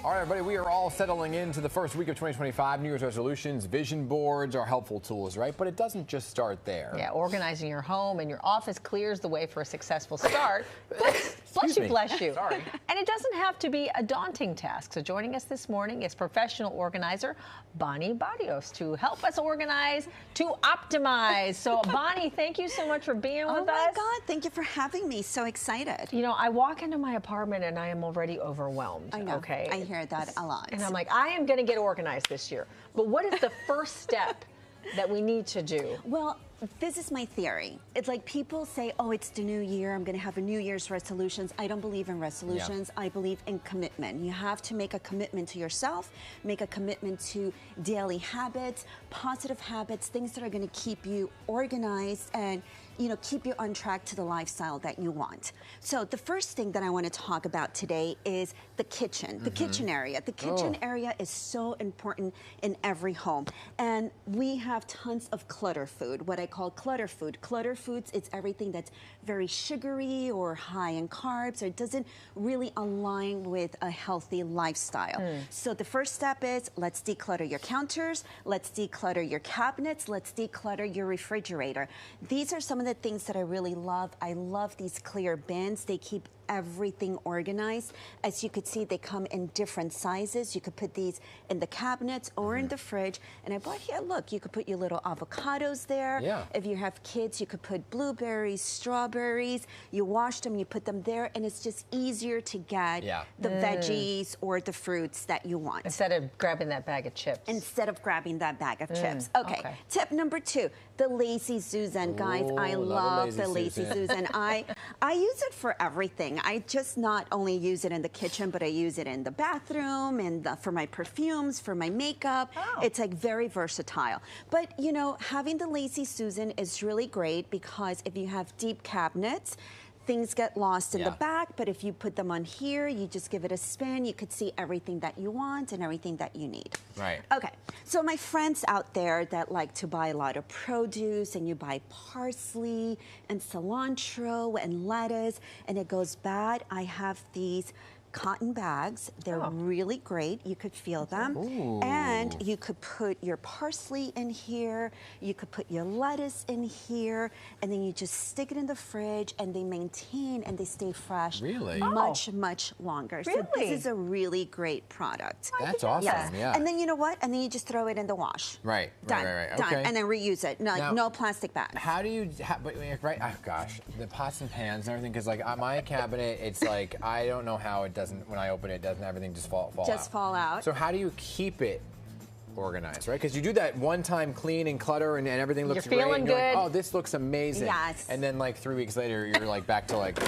All right, everybody, we are all settling into the first week of 2025. New Year's resolutions, vision boards are helpful tools, right? But it doesn't just start there. Yeah, organizing your home and your office clears the way for a successful start. Bless you. Sorry. And it doesn't have to be a daunting task. So joining us this morning is professional organizer Bonnie Barrios to help us organize, to optimize. So Bonnie, thank you so much for being with us. Oh my God, thank you for having me. So excited. You know, I walk into my apartment and I am already overwhelmed. I know. Okay. I hear that a lot. And I'm like, I am going to get organized this year. But what is the first step that we need to do? Well, this is my theory. It's like people say, oh, it's the new year. I'm going to have a New Year's resolutions. I don't believe in resolutions. Yeah. I believe in commitment. You have to make a commitment to yourself, make a commitment to daily habits, positive habits, things that are going to keep you organized and, you know, keep you on track to the lifestyle that you want. So the first thing that I want to talk about today is the kitchen, the kitchen area. The kitchen area is so important in every home. And we have tons of clutter food, what I call clutter food. Clutter foods, it's everything that's very sugary or high in carbs, or it doesn't really align with a healthy lifestyle. So the first step is let's declutter your counters, let's declutter your cabinets, let's declutter your refrigerator. These are some of the things that I really love. I love these clear bins. They keep everything organized. As you could see, they come in different sizes. You could put these in the cabinets or in the fridge. And I bought here, look, you could put your little avocados there. Yeah. If you have kids, you could put blueberries, strawberries. You wash them, you put them there, and it's just easier to get the veggies or the fruits that you want. Instead of grabbing that bag of chips. Instead of grabbing that bag of chips. Okay. Tip number 2, the Lazy Susan. Guys, I love the Lazy Susan. I use it for everything. I just not only use it in the kitchen, but I use it in the bathroom and for my perfumes, for my makeup. It's like very versatile. But you know, having the Lazy Susan is really great because if you have deep cabinets, things get lost in the back, but if you put them on here, you just give it a spin, you could see everything that you want and everything that you need. Right. Okay, so my friends out there that like to buy a lot of produce and you buy parsley and cilantro and lettuce and it goes bad, I have these cotton bags. They're really great. You could feel them. And you could put your parsley in here. You could put your lettuce in here. And then you just stick it in the fridge and they maintain and they stay fresh much, much longer. So this is a really great product. That's awesome. Yeah. And then you know what? And then you just throw it in the wash. Right. Done. Done. Okay. And then reuse it. No, now, no plastic bags. How do you, oh gosh, the pots and pans and everything, because like my cabinet, it's like, I don't know how it doesn't, when I open it, doesn't everything just fall out? So how do you keep it organized, right? Because you do that one time clean and clutter and everything looks great. You're feeling good. Like, oh, this looks amazing. Yes. And then like 3 weeks later, you're like back to like...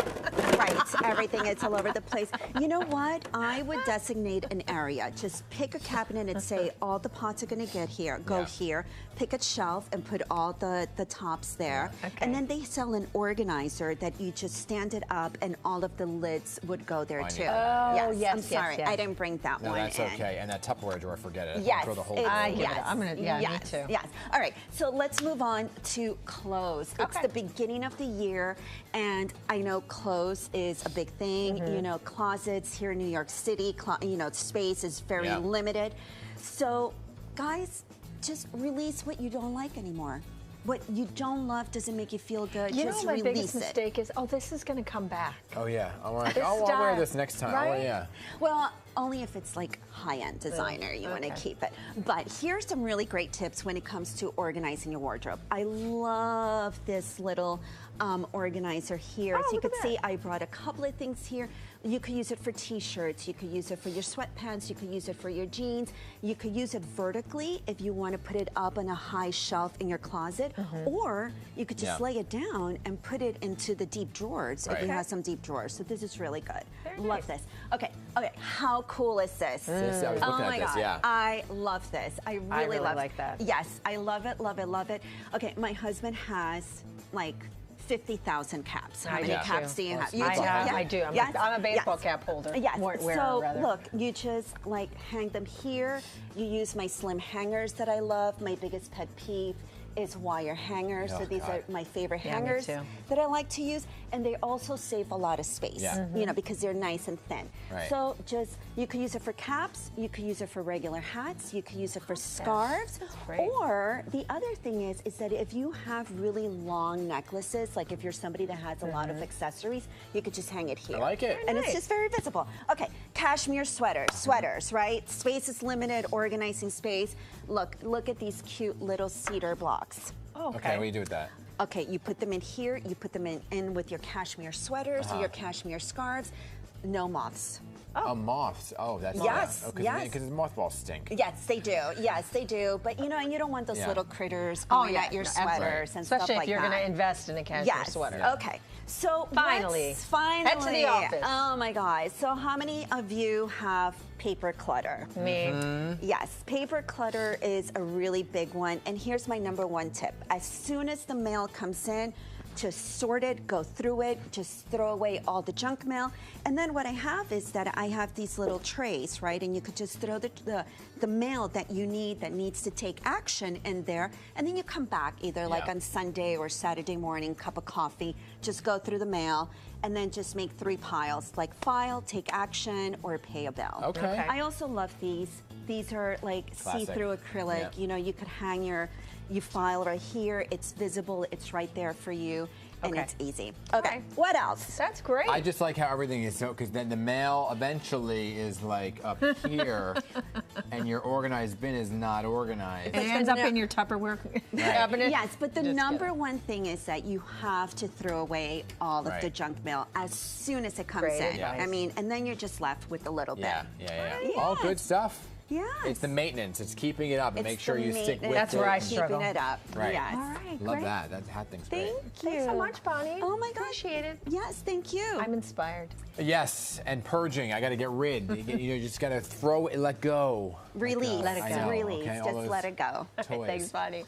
Right, everything, it's all over the place. You know what? I would designate an area. Just pick a cabinet and say all the pots are going to get here, go here. Pick a shelf and put all the tops there. And then they sell an organizer that you just stand it up and all of the lids would go there too. Yes, I'm sorry, I didn't bring that one in. That's okay. And that Tupperware drawer, forget it. Yes. Throw the whole I'm gonna, me too. Yes. All right. So let's move on to clothes. It's the beginning of the year, and I know clothes is a big thing. You know, closets here in New York City, you know, space is very limited. So, guys, just release what you don't like anymore. What you don't love doesn't make you feel good. You just know, my release biggest mistake is, oh, this is going to come back. Oh yeah, I'm like, I'll wear this next time. Right? Well, only if it's like high-end designer, you want to keep it. But here's some really great tips when it comes to organizing your wardrobe. I love this little organizer here. As you could see, I brought a couple of things here. You could use it for t-shirts, you could use it for your sweatpants, you could use it for your jeans, you could use it vertically if you want to put it up on a high shelf in your closet, or you could just lay it down and put it into the deep drawers if you have some deep drawers. So this is really good. Love this. Okay, how cool is this? I was looking at this, I love this. I really love like that. Yes, I love it, love it, love it. Okay, my husband has like 50,000 caps. How many caps do you have? You I do. I'm a baseball cap holder. Yes. So look, you just like hang them here. You use my slim hangers that I love. My biggest pet peeve is wire hangers. Oh, so these God. are my favorite Yeah, hangers me too. that I like to use, and they also save a lot of space. Yeah. You know, because they're nice and thin. Right. So just you could use it for caps, you could use it for regular hats, you could use it for scarves, That's great. or the other thing is that if you have really long necklaces, like if you're somebody that has a lot of accessories, you could just hang it here. I like it. And Nice. it's just very visible. Okay, cashmere sweaters, right? Space is limited, organizing space. Look at these cute little cedar blocks. Oh, Okay, what do you do with that? Okay, you put them in here, you put them in with your cashmere sweaters or your cashmere scarves. No moths. Oh, moths. Oh, that's Yes, Because yes. mothballs stink. Yes, they do. Yes, they do. But you know, and you don't want those Yeah. little critters Oh, going yeah, at your no, sweaters absolutely. and stuff Especially like if you're that. going to invest in a cashmere Yes. sweater. Yeah. Okay. So Finally. finally, Head to the office. Oh my guys. So how many of you have paper clutter? Me. Yes, paper clutter is a really big one. And here's my #1 tip. As soon as the mail comes in, just sort it, go through it, just throw away all the junk mail. And then what I have is that I have these little trays, right? And you could just throw the mail that you need, that needs to take action in there. And then you come back either like on Sunday or Saturday morning, cup of coffee, just go through the mail and then just make 3 piles, like file, take action, or pay a bill. Okay. I also love these. These are like Classic. see-through acrylic. Yeah. You know, you could hang you file right here. It's visible. It's right there for you, and Okay. it's easy. All Okay. right. What else? That's great. I just like how everything is so, because then the mail eventually is like up here, and your organized bin is not organized. it ends up in your Tupperware cabinet. Yes, but the Just #1 thing is that you have to throw away all of the Right. junk mail as soon as it comes Great in. advice. I mean, and then you're just left with a little bit. Yeah. All good stuff. Yes. It's the maintenance. It's keeping it up and It's make sure the you stick with maintenance, it. That's where I and- struggle. Keeping it up. Right. Yes. All right, Love great. that. That hat thing's great. Thank you. Thanks so much, Bonnie. Oh my gosh. Appreciate it. Yes, thank you. I'm inspired. Yes, and purging. I got to get rid. You just got to throw it, let go. Release. Let it I go. know, Release. okay, all Just those let it go. toys. Thanks, Bonnie.